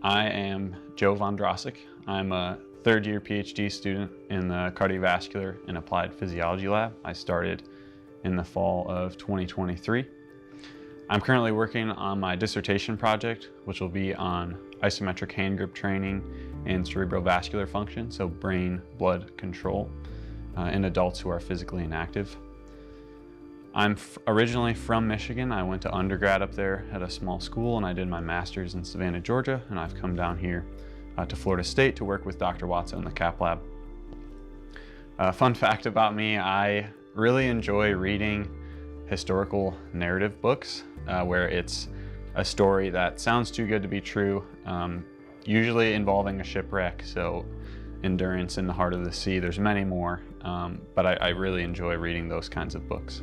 I am Joe Vondrasek. I'm a third-year PhD student in the Cardiovascular and Applied Physiology lab. I started in the fall of 2023. I'm currently working on my dissertation project, which will be on isometric hand grip training and cerebral vascular function, so brain-blood control in adults who are physically inactive. I'm originally from Michigan. I went to undergrad up there at a small school, and I did my master's in Savannah, Georgia, and I've come down here to Florida State to work with Dr. Watso in the CAP lab. Fun fact about me, I really enjoy reading historical narrative books where it's a story that sounds too good to be true, usually involving a shipwreck, so endurance in the heart of the sea. There's many more, but I really enjoy reading those kinds of books.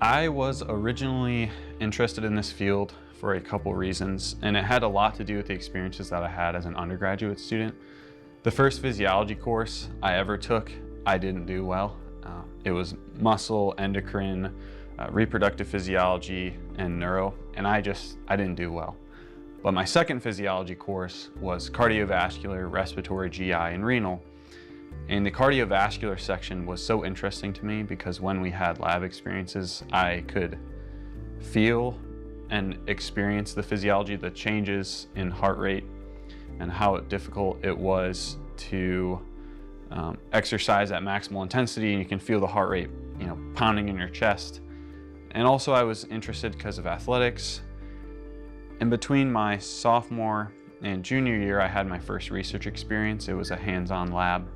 I was originally interested in this field for a couple reasons, and it had a lot to do with the experiences that I had as an undergraduate student. The first physiology course I ever took, I didn't do well. It was muscle, endocrine, reproductive physiology, and neuro, and I didn't do well. But my second physiology course was cardiovascular, respiratory, GI, and renal. And the cardiovascular section was so interesting to me because when we had lab experiences, I could feel and experience the physiology, the changes in heart rate, and how difficult it was to exercise at maximal intensity, and you can feel the heart rate, pounding in your chest. And also I was interested because of athletics. In between my sophomore and junior year, I had my first research experience. It was a hands-on lab.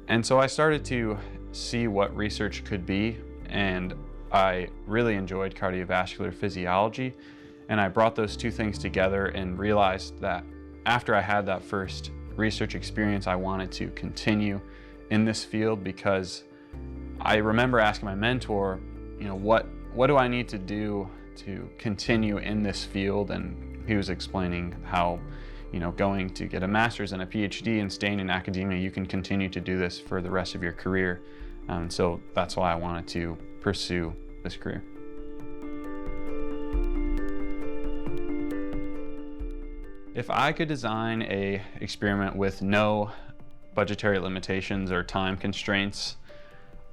And so I started to see what research could be, and I really enjoyed cardiovascular physiology. And I brought those two things together and realized that after I had that first research experience, I wanted to continue in this field because I remember asking my mentor, what do I need to do to continue in this field? And he was explaining how going to get a master's and a PhD and staying in academia, you can continue to do this for the rest of your career. So that's why I wanted to pursue this career. If I could design an experiment with no budgetary limitations or time constraints,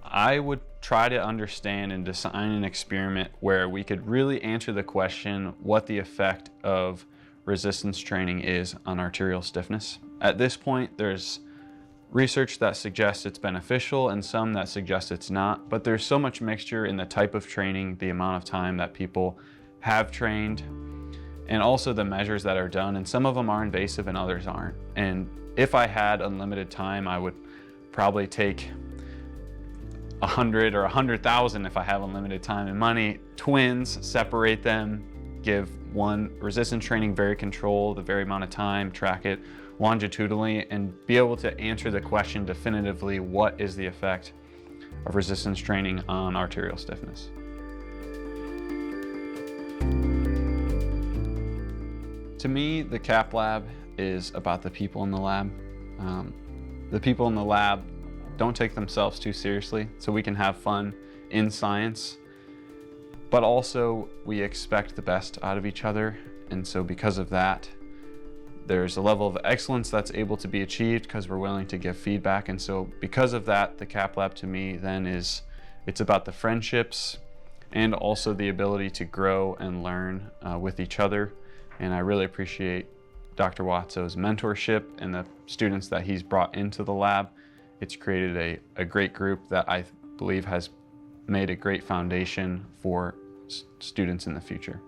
I would try to understand and design an experiment where we could really answer the question what the effect of resistance training is on arterial stiffness. At this point, there's research that suggests it's beneficial and some that suggest it's not, but there's so much mixture in the type of training, the amount of time that people have trained, and also the measures that are done, and some of them are invasive and others aren't. And if I had unlimited time, I would probably take 100 or 100,000 if I have unlimited time and money, twins, separate them, give one resistance training very controlled, the very amount of time, track it longitudinally, and be able to answer the question definitively, what is the effect of resistance training on arterial stiffness? To me, the CAP lab is about the people in the lab. The people in the lab don't take themselves too seriously, so we can have fun in science, but also we expect the best out of each other. And so because of that, there's a level of excellence that's able to be achieved because we're willing to give feedback. And so because of that, the CAP lab to me then it's about the friendships and also the ability to grow and learn with each other. And I really appreciate Dr. Watso's mentorship and the students that he's brought into the lab. It's created a great group that I believe has made a great foundation for students in the future.